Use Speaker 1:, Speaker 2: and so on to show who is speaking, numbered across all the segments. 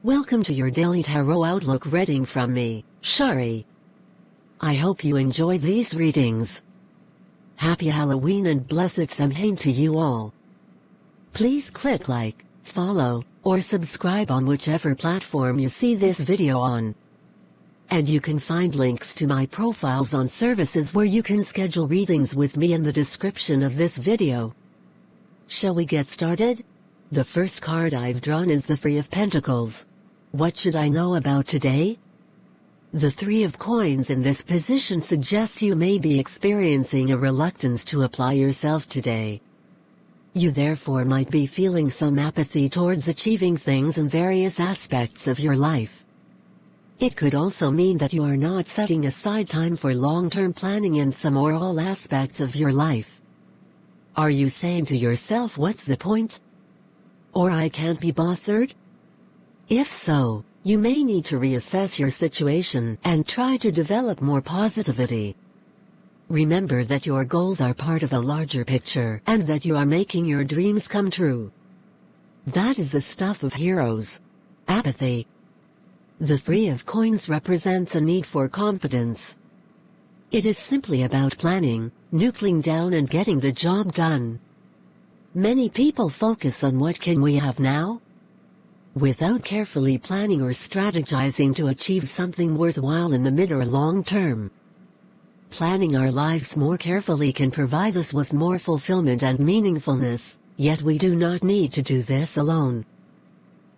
Speaker 1: Welcome to your daily tarot outlook reading from me, Shari. I hope you enjoy these readings. Happy Halloween and blessed Samhain to you all. Please click like, follow, or subscribe on whichever platform you see this video on. And you can find links to my profiles on services where you can schedule readings with me in the description of this video. Shall we get started? The first card I've drawn is the Three of Pentacles. What should I know about today? The Three of Coins in this position suggests you may be experiencing a reluctance to apply yourself today. You therefore might be feeling some apathy towards achieving things in various aspects of your life. It could also mean that you are not setting aside time for long-term planning in some or all aspects of your life. Are you saying to yourself, what's the point? Or I can't be bothered? If so, you may need to reassess your situation and try to develop more positivity. Remember that your goals are part of a larger picture and that you are making your dreams come true. That is the stuff of heroes. Apathy. The Three of Coins represents a need for competence. It is simply about planning, knuckling down and getting the job done. Many people focus on what can we have now, without carefully planning or strategizing to achieve something worthwhile in the mid or long term. Planning our lives more carefully can provide us with more fulfillment and meaningfulness, yet we do not need to do this alone.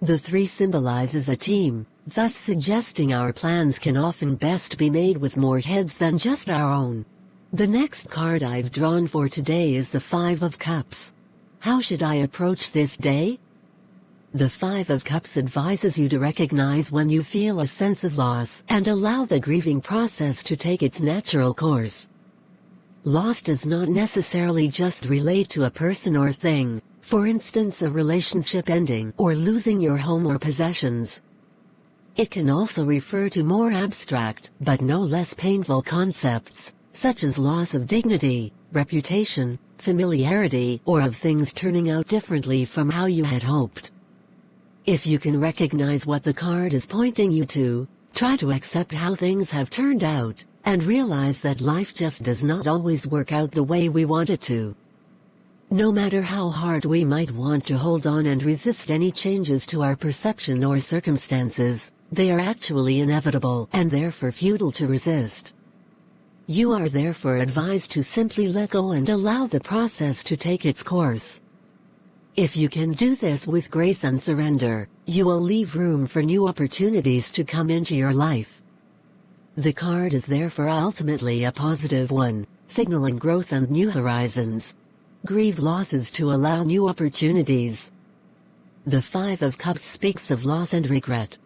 Speaker 1: The three symbolizes a team, thus suggesting our plans can often best be made with more heads than just our own. The next card I've drawn for today is the Five of Cups. How should I approach this day? The Five of Cups advises you to recognize when you feel a sense of loss and allow the grieving process to take its natural course. Loss does not necessarily just relate to a person or thing, for instance a relationship ending or losing your home or possessions. It can also refer to more abstract, but no less painful concepts, such as loss of dignity, reputation, familiarity, or of things turning out differently from how you had hoped. If you can recognize what the card is pointing you to, try to accept how things have turned out, and realize that life just does not always work out the way we want it to. No matter how hard we might want to hold on and resist any changes to our perception or circumstances, they are actually inevitable and therefore futile to resist. You are therefore advised to simply let go and allow the process to take its course. If you can do this with grace and surrender, you will leave room for new opportunities to come into your life. The card is therefore ultimately a positive one, signaling growth and new horizons. Grieve losses to allow new opportunities. The Five of Cups speaks of loss and regret.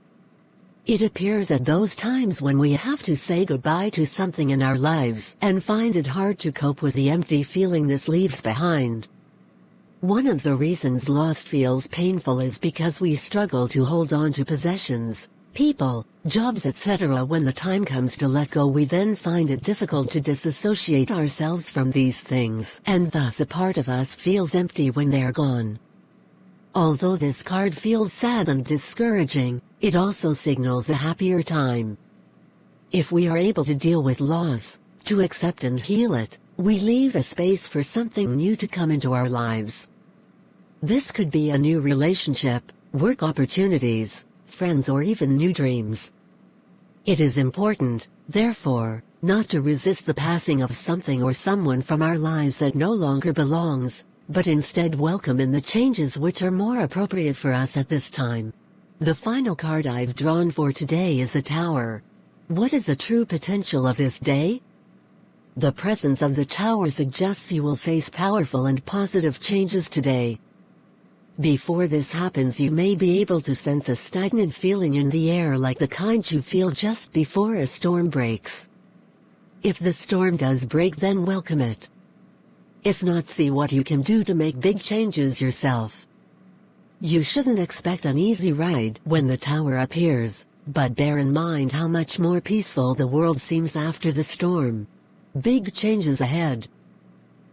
Speaker 1: It appears at those times when we have to say goodbye to something in our lives and find it hard to cope with the empty feeling this leaves behind. One of the reasons loss feels painful is because we struggle to hold on to possessions, people, jobs, etc. When the time comes to let go, we then find it difficult to disassociate ourselves from these things, and thus a part of us feels empty when they are gone. Although this card feels sad and discouraging, it also signals a happier time. If we are able to deal with loss, to accept and heal it, we leave a space for something new to come into our lives. This could be a new relationship, work opportunities, friends, or even new dreams. It is important, therefore, not to resist the passing of something or someone from our lives that no longer belongs, but instead welcome in the changes which are more appropriate for us at this time. The final card I've drawn for today is a Tower. What is the true potential of this day? The presence of the Tower suggests you will face powerful and positive changes today. Before this happens, you may be able to sense a stagnant feeling in the air, like the kind you feel just before a storm breaks. If the storm does break, then welcome it. If not, see what you can do to make big changes yourself. You shouldn't expect an easy ride when the Tower appears, but bear in mind how much more peaceful the world seems after the storm. Big changes ahead.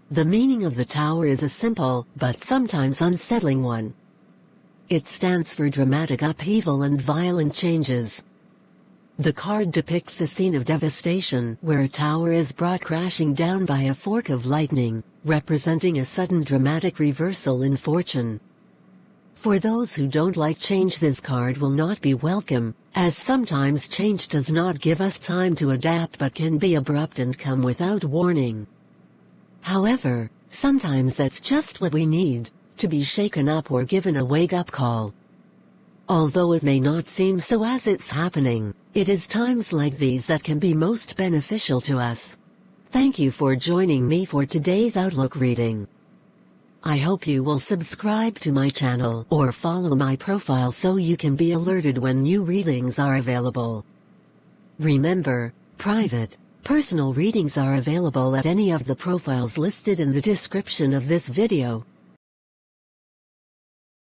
Speaker 1: The meaning of the Tower is a simple, but sometimes unsettling one. It stands for dramatic upheaval and violent changes. The card depicts a scene of devastation where a tower is brought crashing down by a fork of lightning, representing a sudden dramatic reversal in fortune. For those who don't like change, this card will not be welcome, as sometimes change does not give us time to adapt but can be abrupt and come without warning. However, sometimes that's just what we need, to be shaken up or given a wake-up call. Although it may not seem so as it's happening, it is times like these that can be most beneficial to us. Thank you for joining me for today's Outlook reading. I hope you will subscribe to my channel or follow my profile so you can be alerted when new readings are available. Remember, private, personal readings are available at any of the profiles listed in the description of this video.